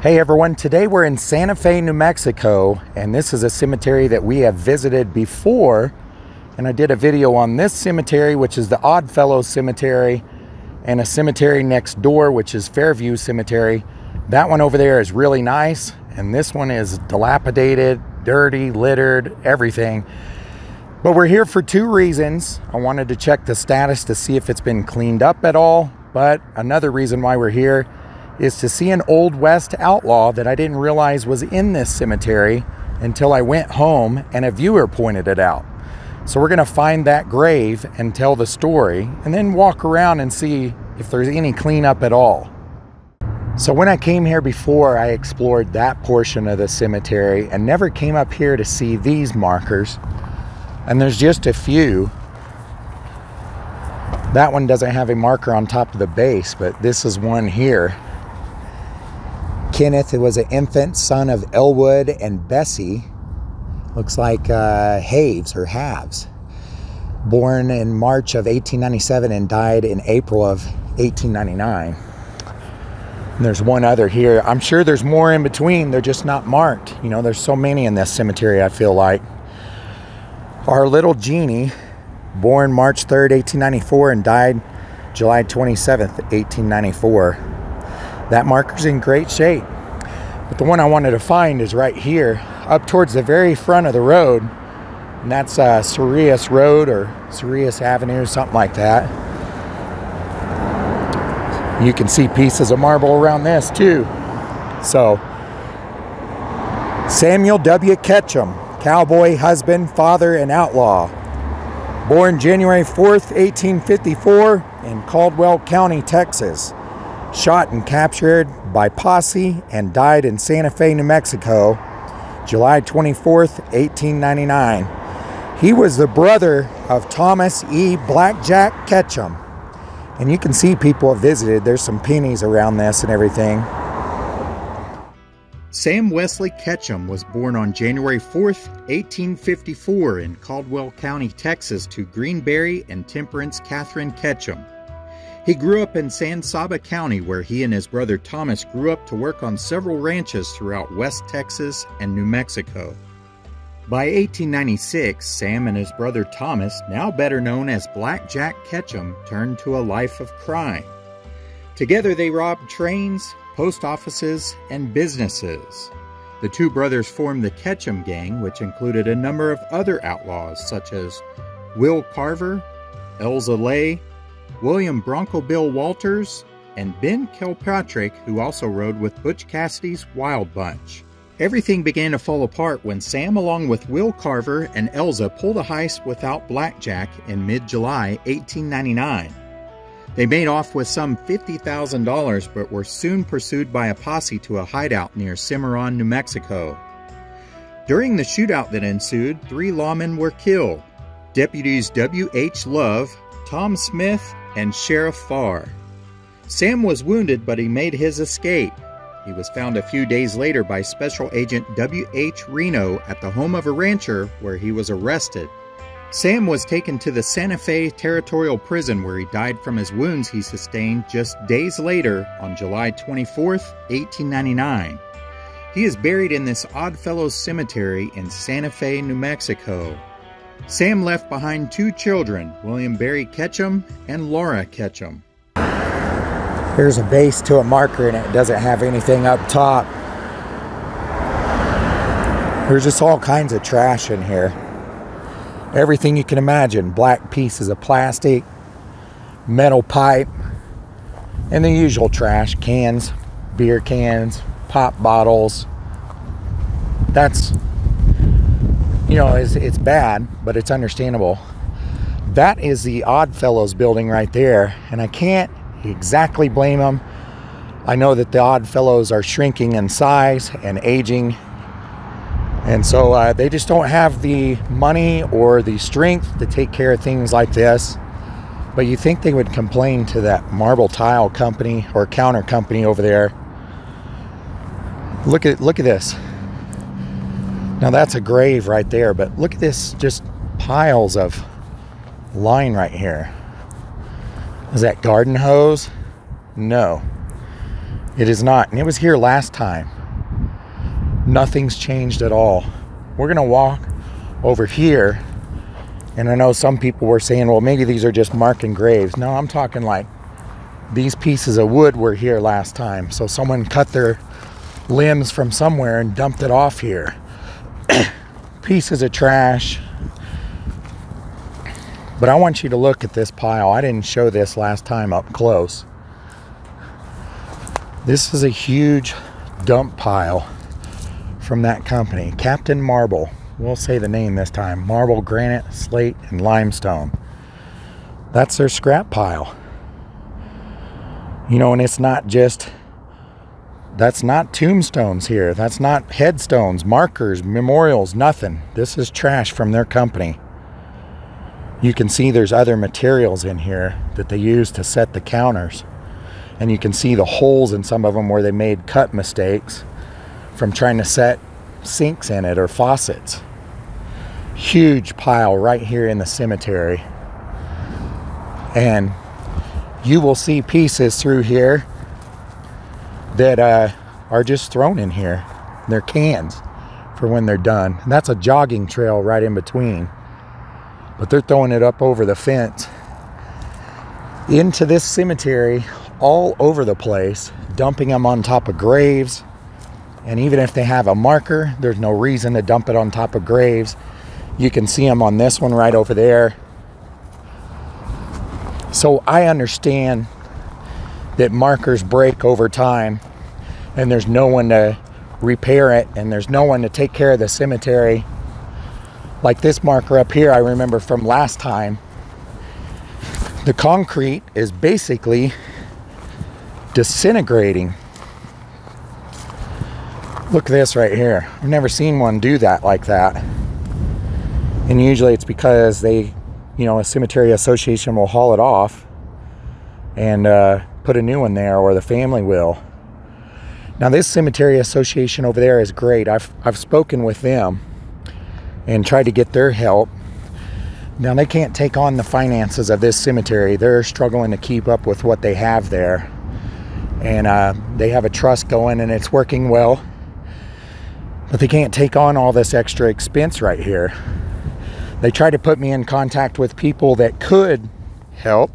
Hey everyone, today we're in Santa Fe, New Mexico, and this is a cemetery that we have visited before. And I did a video on this cemetery, which is the Oddfellows Cemetery, and a cemetery next door, which is Fairview Cemetery. That one over there is really nice, and this one is dilapidated, dirty, littered, everything. But we're here for two reasons. I wanted to check the status to see if it's been cleaned up at all, but another reason why we're here is to see an Old West outlaw that I didn't realize was in this cemetery until I went home and a viewer pointed it out. So we're gonna find that grave and tell the story and then walk around and see if there's any cleanup at all. So when I came here before, I explored that portion of the cemetery and never came up here to see these markers. And there's just a few. That one doesn't have a marker on top of the base, but this is one here. Kenneth was an infant son of Elwood and Bessie. Looks like Haves or Halves. Born in March of 1897 and died in April of 1899. And there's one other here. I'm sure there's more in between. They're just not marked. You know, there's so many in this cemetery, I feel like. Our little Jeannie, born March 3rd, 1894 and died July 27th, 1894. That marker's in great shape. But the one I wanted to find is right here, up towards the very front of the road. And that's Sirius Road or Sirius Avenue, something like that. You can see pieces of marble around this too. So, Samuel W. Ketchum, cowboy, husband, father, and outlaw. Born January 4th, 1854 in Caldwell County, Texas. Shot and captured by posse and died in Santa Fe, New Mexico, July 24th, 1899. He was the brother of Thomas E. Blackjack Ketchum. And you can see people have visited. There's some pennies around this and everything. Sam Wesley Ketchum was born on January 4th, 1854 in Caldwell County, Texas to Greenberry and Temperance Catherine Ketchum. He grew up in San Saba County, where he and his brother Thomas grew up to work on several ranches throughout West Texas and New Mexico. By 1896, Sam and his brother Thomas, now better known as Blackjack Ketchum, turned to a life of crime. Together they robbed trains, post offices, and businesses. The two brothers formed the Ketchum Gang, which included a number of other outlaws such as Will Carver, Elza Lay, William Bronco Bill Walters, and Ben Kilpatrick, who also rode with Butch Cassidy's Wild Bunch. Everything began to fall apart when Sam, along with Will Carver and Elza, pulled a heist without Blackjack in mid-July 1899. They made off with some $50,000, but were soon pursued by a posse to a hideout near Cimarron, New Mexico. During the shootout that ensued, 3 lawmen were killed: Deputies W.H. Love, Tom Smith, and Sheriff Farr. Sam was wounded, but he made his escape. He was found a few days later by Special Agent W.H. Reno at the home of a rancher, where he was arrested. Sam was taken to the Santa Fe Territorial Prison, where he died from his wounds he sustained just days later on July 24th, 1899. He is buried in this Oddfellows Cemetery in Santa Fe, New Mexico. Sam left behind 2 children, William Barry Ketchum and Laura Ketchum. There's a base to a marker and it doesn't have anything up top. There's just all kinds of trash in here. Everything you can imagine. Black pieces of plastic, metal pipe, and the usual trash. Cans, beer cans, pop bottles. That's, you know, it's bad, but it's understandable. That is the Oddfellows building right there, and I can't exactly blame them. I know that the Oddfellows are shrinking in size and aging, and so they just don't have the money or the strength to take care of things like this. But you think they would complain to that marble tile company or counter company over there. Look at this. Now that's a grave right there, but look at this, just piles of line right here. Is that garden hose? No. It is not. And it was here last time. Nothing's changed at all. We're gonna walk over here, and I know some people were saying, well, maybe these are just marking graves. No, I'm talking like these pieces of wood were here last time. So someone cut their limbs from somewhere and dumped it off here. Pieces of trash. But I want you to look at this pile. I didn't show this last time up close. This is a huge dump pile from that company, Captain Marble. We'll say the name this time. Marble, granite, slate, and limestone. That's their scrap pile. You know, and it's not just, that's not tombstones here. That's not headstones, markers, memorials, nothing. This is trash from their company. You can see there's other materials in here that they use to set the counters. And you can see the holes in some of them where they made cut mistakes from trying to set sinks in it or faucets. Huge pile right here in the cemetery. And you will see pieces through here that are just thrown in here. They're cans for when they're done. And that's a jogging trail right in between. But they're throwing it up over the fence into this cemetery all over the place, dumping them on top of graves. And even if they have a marker, there's no reason to dump it on top of graves. You can see them on this one right over there. So I understand that markers break over time and there's no one to repair it and there's no one to take care of the cemetery. Like this marker up here, I remember from last time, the concrete is basically disintegrating. Look at this right here. I've never seen one do that like that. And usually it's because they, you know, a cemetery association will haul it off and put a new one there, or the family will. Now this cemetery association over there is great. I've spoken with them and tried to get their help. Now they can't take on the finances of this cemetery. They're struggling to keep up with what they have there. And they have a trust going and it's working well. But they can't take on all this extra expense right here. They tried to put me in contact with people that could help,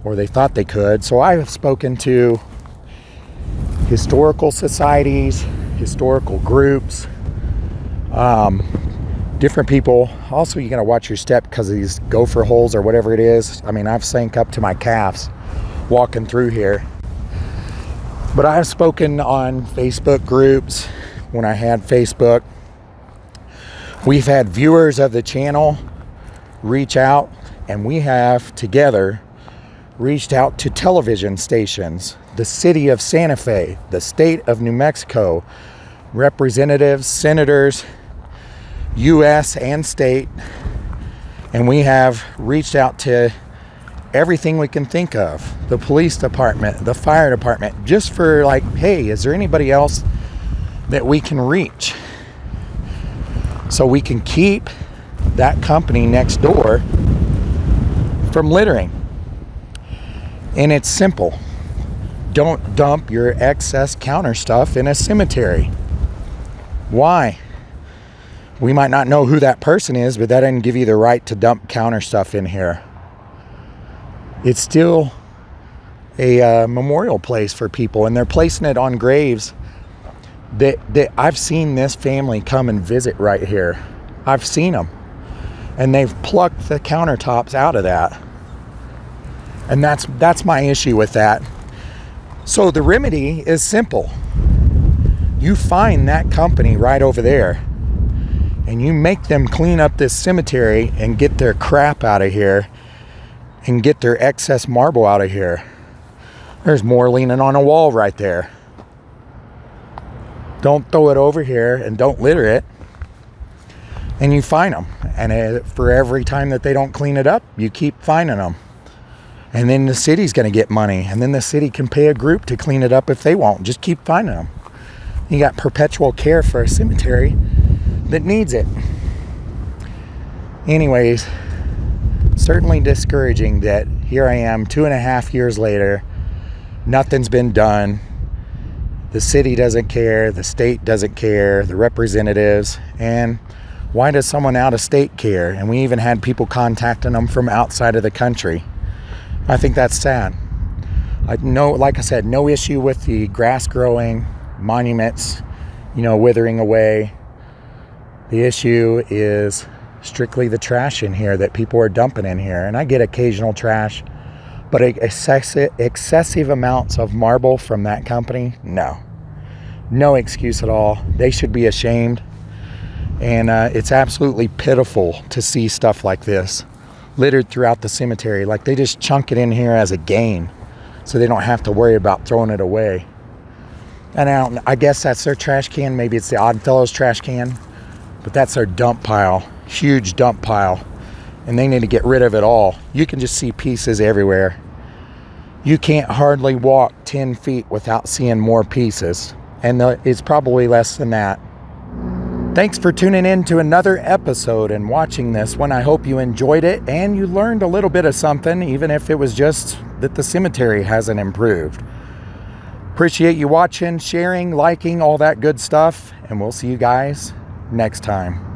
or they thought they could. So I have spoken to historical societies, historical groups, different people. Also, you gotta watch your step because of these gopher holes or whatever it is. I mean, I've sank up to my calves walking through here. But I've spoken on Facebook groups when I had Facebook. We've had viewers of the channel reach out, and we have together reached out to television stations, the city of Santa Fe, the state of New Mexico, representatives, senators, U.S. and state, and we have reached out to everything we can think of, the police department, the fire department, just for like, hey, is there anybody else that we can reach so we can keep that company next door from littering? And it's simple. Don't dump your excess counter stuff in a cemetery. Why? We might not know who that person is, but that doesn't give you the right to dump counter stuff in here. It's still a memorial place for people, and they're placing it on graves that I've seen this family come and visit right here. I've seen them, and they've plucked the countertops out of that. And that's my issue with that. So the remedy is simple. You find that company right over there and you make them clean up this cemetery and get their crap out of here and get their excess marble out of here. There's more leaning on a wall right there. Don't throw it over here and don't litter it. And you fine them. And for every time that they don't clean it up, you keep fining them. And then the city's going to get money. And then the city can pay a group to clean it up if they won't. Just keep fining them. You got perpetual care for a cemetery that needs it. Anyways, certainly discouraging that here I am 2.5 years later. Nothing's been done. The city doesn't care, the state doesn't care, the representatives, and why does someone out of state care? And we even had people contacting them from outside of the country. I think that's sad. Like I said, no issue with the grass growing, monuments, withering away. The issue is strictly the trash in here that people are dumping in here. And I get occasional trash, but excessive amounts of marble from that company, no excuse at all. They should be ashamed. And it's absolutely pitiful to see stuff like this littered throughout the cemetery. Like they just chunk it in here as a game so they don't have to worry about throwing it away. And I guess that's their trash can. Maybe it's the Oddfellows trash can, but that's their dump pile, huge dump pile. And they need to get rid of it all. You can just see pieces everywhere. You can't hardly walk 10 feet without seeing more pieces. And it's probably less than that. Thanks for tuning in to another episode and watching this one. I hope you enjoyed it and you learned a little bit of something, even if it was just that the cemetery hasn't improved. Appreciate you watching, sharing, liking, all that good stuff, and we'll see you guys next time.